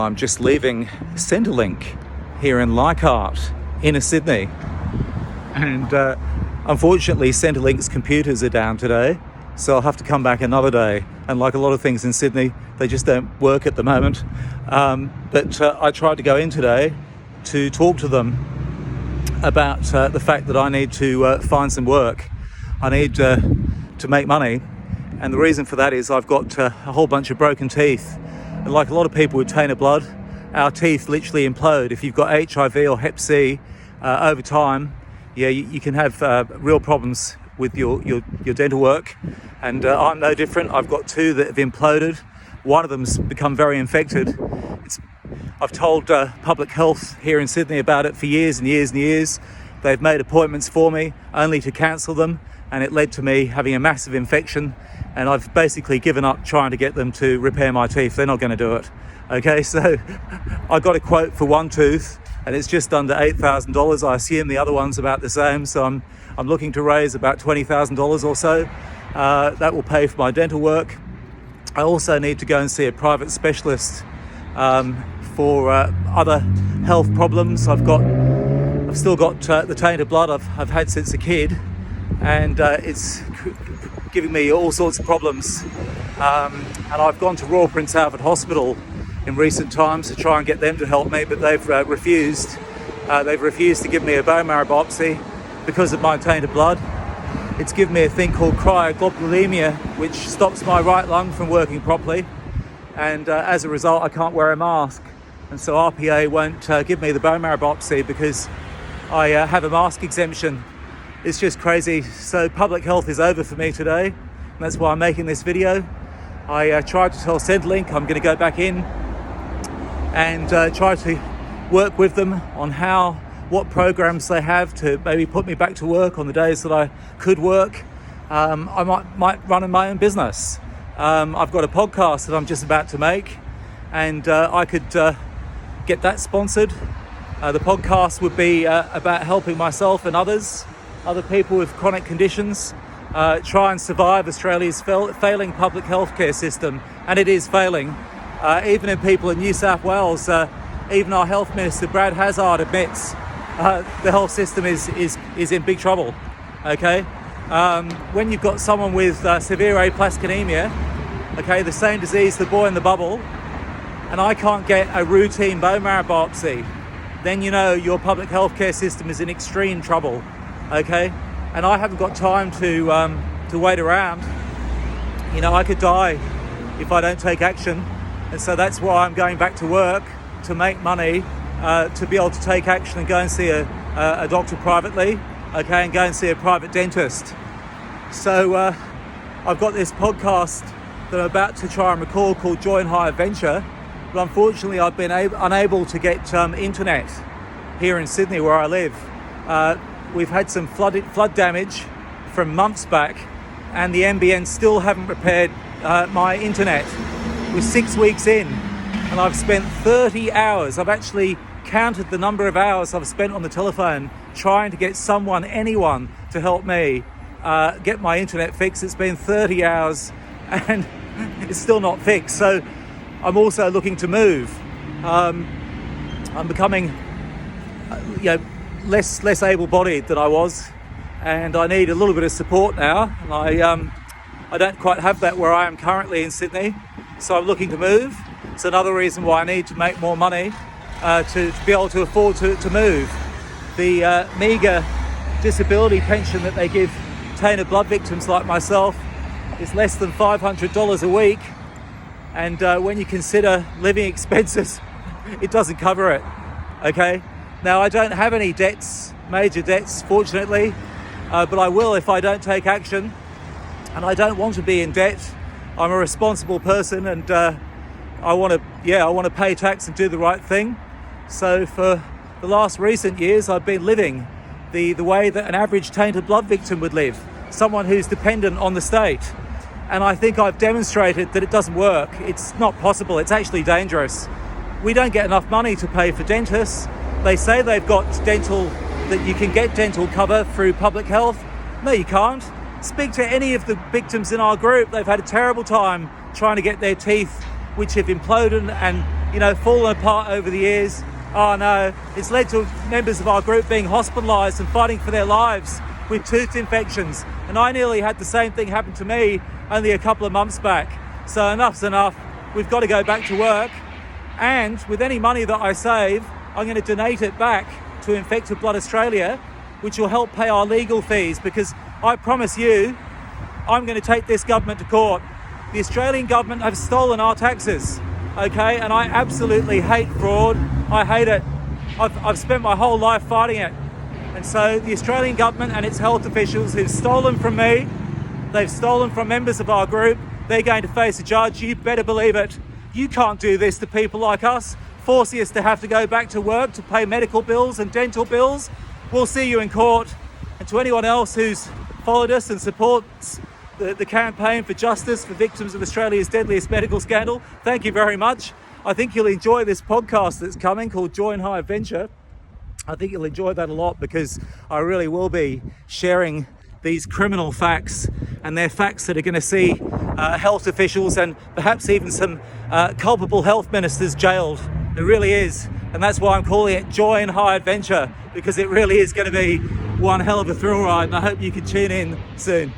I'm just leaving Centrelink here in Leichhardt, inner Sydney. And unfortunately, Centrelink's computers are down today, so I'll have to come back another day. And like a lot of things in Sydney, they just don't work at the moment. But I tried to go in today to talk to them about the fact that I need to find some work. I need to make money. And the reason for that is I've got a whole bunch of broken teeth. And like a lot of people with tainted blood, our teeth literally implode. If you've got HIV or Hep C over time, you can have real problems with your dental work. And I'm no different. I've got two that have imploded. One of them's become very infected. I've told public health here in Sydney about it for years and years and years. They've made appointments for me only to cancel them, and it led to me having a massive infection. And I've basically given up trying to get them to repair my teeth. They're not going to do it. Okay, so I got a quote for one tooth and it's just under $8,000. I assume the other one's about the same. So I'm looking to raise about $20,000 or so. That will pay for my dental work. I also need to go and see a private specialist for other health problems. I've still got the tainted blood I've had since a kid, and it's giving me all sorts of problems. And I've gone to Royal Prince Alfred Hospital in recent times to try and get them to help me, but they've refused. They've refused to give me a bone marrow biopsy because of my tainted blood. It's given me a thing called cryoglobulinemia, which stops my right lung from working properly, and as a result I can't wear a mask. And so RPA won't give me the bone marrow biopsy because I have a mask exemption. It's just crazy. So public health is over for me today, and that's why I'm making this video. I tried to tell Centrelink I'm going to go back in and try to work with them on what programs they have to maybe put me back to work on the days that I could work. I might run my own business. I've got a podcast that I'm just about to make, and I could get that sponsored. The podcast would be about helping myself and other people with chronic conditions try and survive Australia's failing public healthcare system, and it is failing. Even in people in New South Wales, even our health minister Brad Hazzard admits the health system is in big trouble. Okay, when you've got someone with severe aplastic anemia, okay, the same disease, the boy in the bubble, and I can't get a routine bone marrow biopsy, then you know your public healthcare system is in extreme trouble. Okay, and I haven't got time to wait around. You know, I could die if I don't take action, and so that's why I'm going back to work to make money, to be able to take action and go and see a doctor privately, okay, and go and see a private dentist. So I've got this podcast that I'm about to try and record called Join High Venture, but unfortunately I've been unable to get internet here in Sydney where I live. We've had some flood damage from months back, and the NBN still haven't repaired my internet. We're 6 weeks in, and I've spent 30 hours. I've actually counted the number of hours I've spent on the telephone trying to get anyone to help me get my internet fixed. It's been 30 hours and it's still not fixed. So I'm also looking to move. I'm becoming less able-bodied than I was, and I need a little bit of support now. And I don't quite have that where I am currently in Sydney, so I'm looking to move. It's another reason why I need to make more money to be able to afford to move. The meagre disability pension that they give tainted blood victims like myself is less than $500 a week, and when you consider living expenses, it doesn't cover it. Okay, now I don't have any debts, major debts, fortunately, but I will if I don't take action, and I don't want to be in debt. I'm a responsible person, and I want to pay tax and do the right thing. So for the last recent years, I've been living the way that an average tainted blood victim would live, someone who's dependent on the state. And I think I've demonstrated that it doesn't work. It's not possible. It's actually dangerous. We don't get enough money to pay for dentists. They say they've got that you can get dental cover through public health. No, you can't. Speak to any of the victims in our group. They've had a terrible time trying to get their teeth, which have imploded and fallen apart over the years. Oh no, it's led to members of our group being hospitalised and fighting for their lives with tooth infections. And I nearly had the same thing happen to me only a couple of months back. So enough's enough. We've got to go back to work. And with any money that I save, I'm going to donate it back to Infected Blood Australia, which will help pay our legal fees, because I promise you, I'm going to take this government to court. The Australian government have stolen our taxes, okay? And I absolutely hate fraud. I hate it. I've spent my whole life fighting it. And so the Australian government and its health officials who've stolen from me, they've stolen from members of our group, they're going to face a judge. You better believe it. You can't do this to people like us, forcing us to have to go back to work to pay medical bills and dental bills. We'll see you in court. And to anyone else who's followed us and supports the campaign for justice for victims of Australia's deadliest medical scandal, thank you very much. I think you'll enjoy this podcast that's coming called Joy and High Adventure. I think you'll enjoy that a lot, because I really will be sharing these criminal facts, and they're facts that are going to see health officials and perhaps even some culpable health ministers jailed. It really is. And that's why I'm calling it Joy and High Adventure, because it really is going to be one hell of a thrill ride, and I hope you can tune in soon.